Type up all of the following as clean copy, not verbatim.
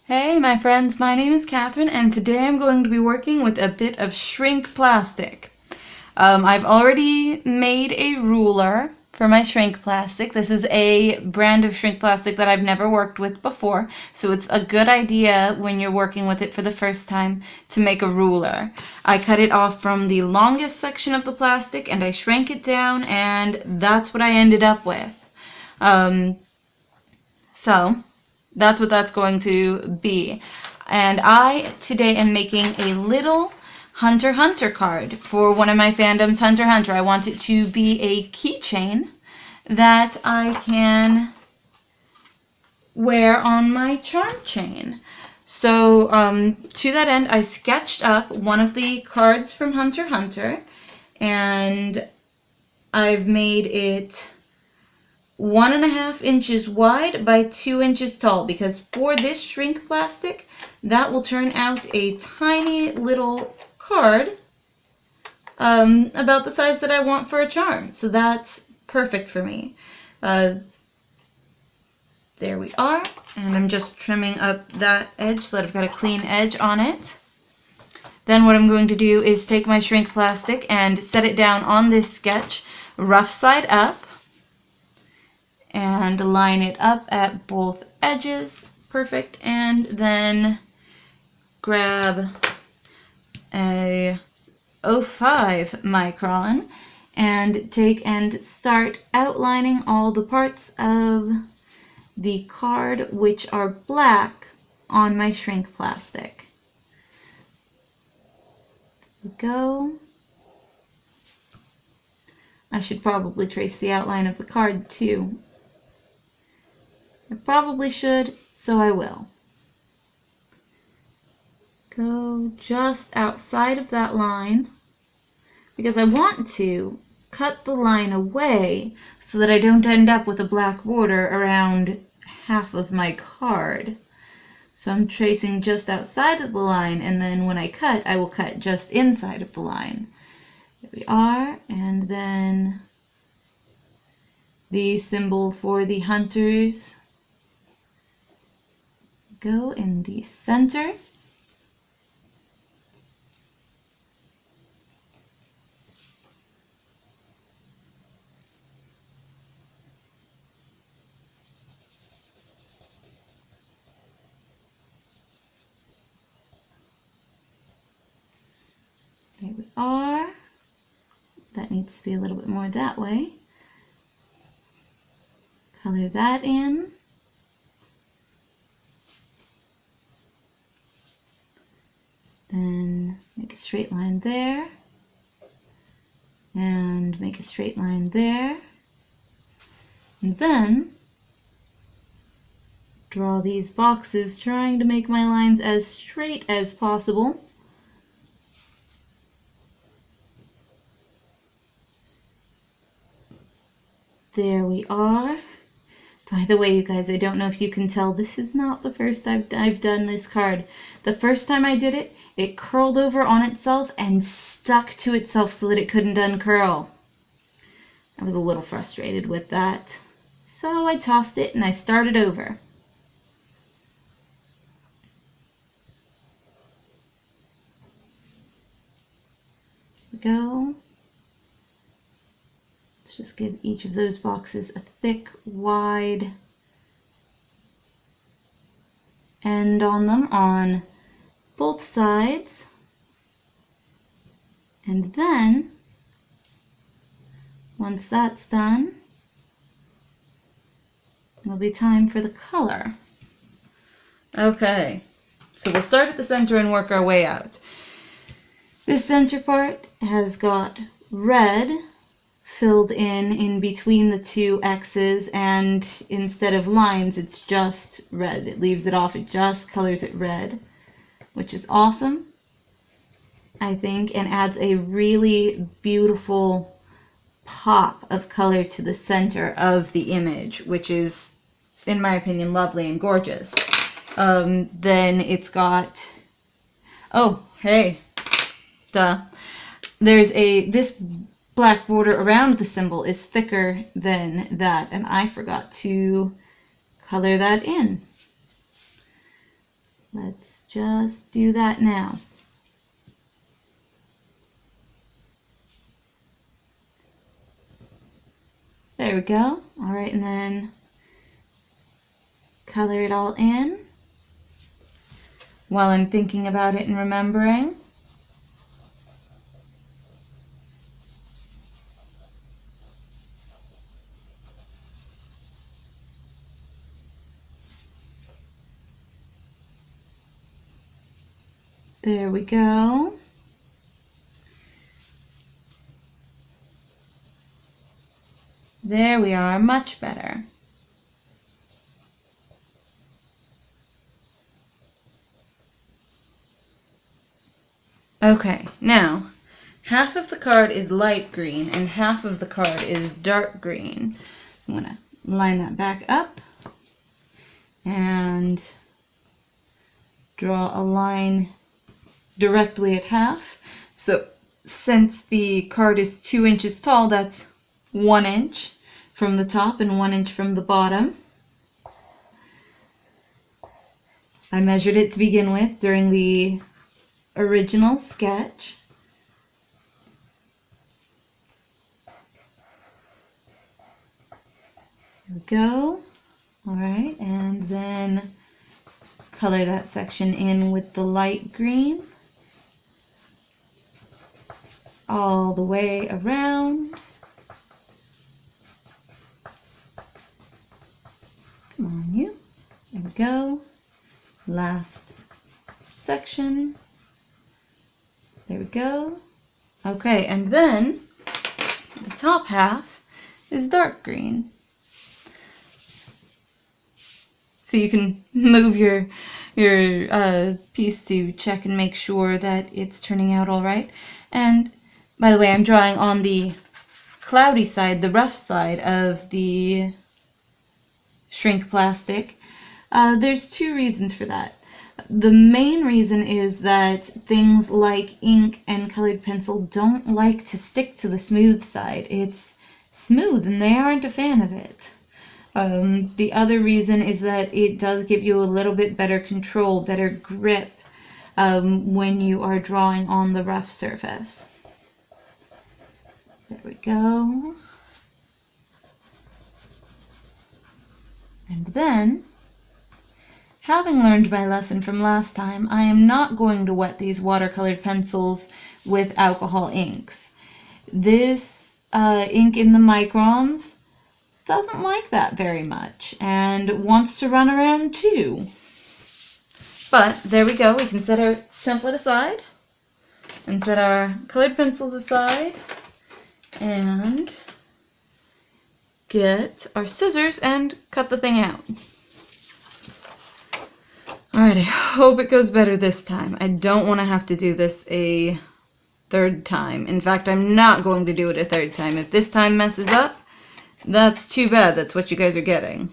Hey my friends, my name is Catherine and today I'm going to be working with a bit of shrink plastic. I've already made a ruler for my shrink plastic. This is a brand of shrink plastic that I've never worked with before, so it's a good idea when you're working with it for the first time to make a ruler. I cut it off from the longest section of the plastic and I shrank it down, and that's what I ended up with. So that's what that's going to be. And I today am making a little Hunter card for one of my fandoms, Hunter. I want it to be a keychain that I can wear on my charm chain. So to that end, I sketched up one of the cards from Hunter, and I've made it 1.5 inches wide by 2 inches tall, because for this shrink plastic, that will turn out a tiny little card about the size that I want for a charm. So that's perfect for me. There we are, and I'm just trimming up that edge so that I've got a clean edge on it. Then what I'm going to do is take my shrink plastic and set it down on this sketch, rough side up, and line it up at both edges. Perfect. And then grab a 0.5 micron and take and start outlining all the parts of the card which are black on my shrink plastic. There we go. I should probably trace the outline of the card too. I probably should, so I will. Go just outside of that line, because I want to cut the line away so that I don't end up with a black border around half of my card. So I'm tracing just outside of the line, and then when I cut, I will cut just inside of the line. There we are, and then the symbol for the hunters go in the center. There we are. That needs to be a little bit more that way. Color that in. Then make a straight line there, and make a straight line there, and then draw these boxes, trying to make my lines as straight as possible. There we are. By the way, you guys, I don't know if you can tell, this is not the first time I've done this card. The first time I did it, it curled over on itself and stuck to itself so that it couldn't uncurl. I was a little frustrated with that. So I tossed it and I started over. There we go. Let's just give each of those boxes a thick, wide end on them on both sides. And then, once that's done, it'll be time for the color. Okay, so we'll start at the center and work our way out. This center part has got red filled in between the two X's, and instead of lines, it's just red. It leaves it off, it just colors it red, which is awesome, I think, and adds a really beautiful pop of color to the center of the image, which is, in my opinion, lovely and gorgeous. Then it's got, oh, hey, duh. There's this black border around the symbol is thicker than that, and I forgot to color that in. Let's just do that now. There we go. All right, and then color it all in while I'm thinking about it and remembering. There we go. There we are, much better. Okay, now half of the card is light green and half of the card is dark green. I'm going to line that back up and draw a line directly at half. So since the card is 2 inches tall, that's 1 inch from the top and 1 inch from the bottom. I measured it to begin with during the original sketch. There we go. All right, and then color that section in with the light green all the way around. Come on, you. There we go. Last section. There we go. Okay, and then the top half is dark green. So you can move your piece to check and make sure that it's turning out all right. And by the way, I'm drawing on the cloudy side, the rough side of the shrink plastic. There's 2 reasons for that. The main reason is that things like ink and colored pencil don't like to stick to the smooth side. It's smooth and they aren't a fan of it. The other reason is that it does give you a little bit better control, better grip when you are drawing on the rough surface. There we go. And then, having learned my lesson from last time, I am not going to wet these watercolored pencils with alcohol inks. This ink in the microns doesn't like that very much and wants to run around too. But there we go. We can set our template aside and set our colored pencils aside and get our scissors and cut the thing out. Alright, I hope it goes better this time. I don't want to have to do this a 3rd time. In fact, I'm not going to do it a 3rd time. If this time messes up, that's too bad. That's what you guys are getting.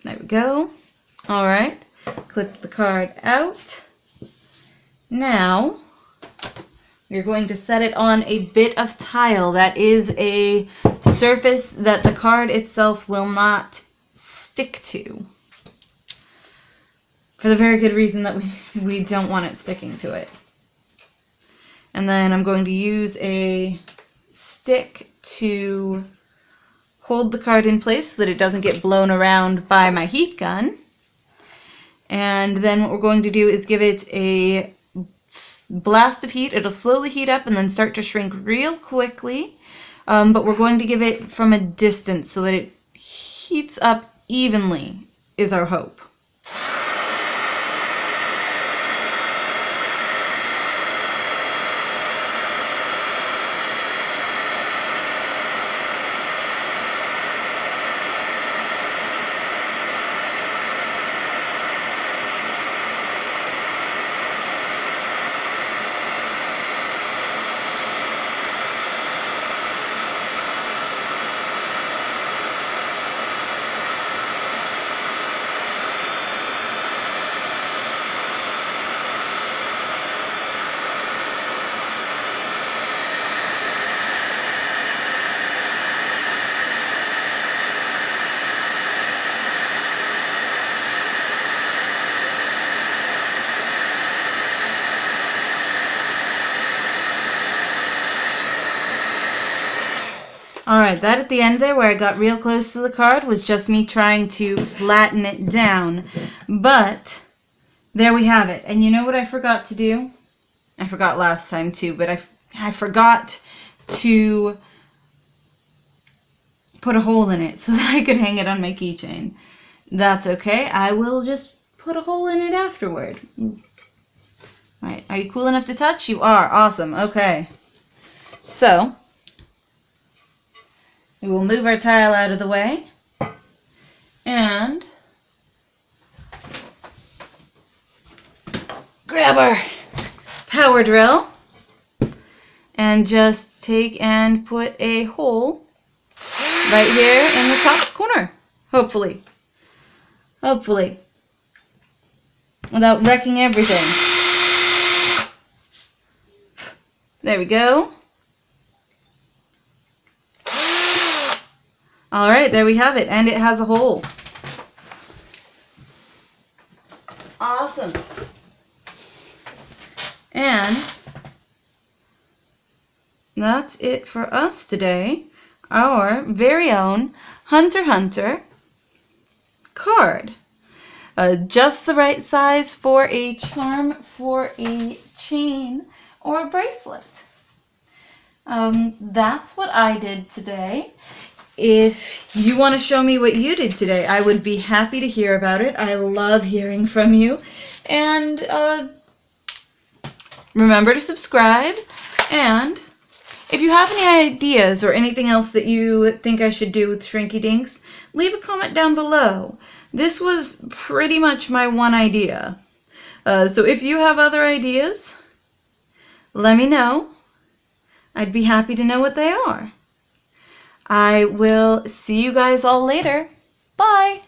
There we go. Alright, clip the card out. Now, we're going to set it on a bit of tile. That is a surface that the card itself will not stick to. For the very good reason that we don't want it sticking to it. And then I'm going to use a stick to hold the card in place so that it doesn't get blown around by my heat gun. And then what we're going to do is give it a blast of heat. It'll slowly heat up and then start to shrink real quickly. But we're going to give it from a distance so that it heats up evenly, is our hope. Alright, that at the end there where I got real close to the card was just me trying to flatten it down. But there we have it. And you know what I forgot to do? I forgot last time too, but I forgot to put a hole in it so that I could hang it on my keychain. That's okay. I will just put a hole in it afterward. Alright, are you cool enough to touch? You are. Awesome. Okay. So, we will move our tile out of the way. And grab our power drill. And just take and put a hole right here in the top corner. Hopefully. Hopefully. Without wrecking everything. There we go. Alright, there we have it. And it has a hole. Awesome. And that's it for us today. Our very own Hunter card. Just the right size for a charm, for a chain, or a bracelet. That's what I did today. If you want to show me what you did today, I would be happy to hear about it. I love hearing from you. And remember to subscribe. And if you have any ideas or anything else that you think I should do with Shrinky Dinks, leave a comment down below. This was pretty much my one idea. So if you have other ideas, let me know. I'd be happy to know what they are. I will see you guys all later. Bye!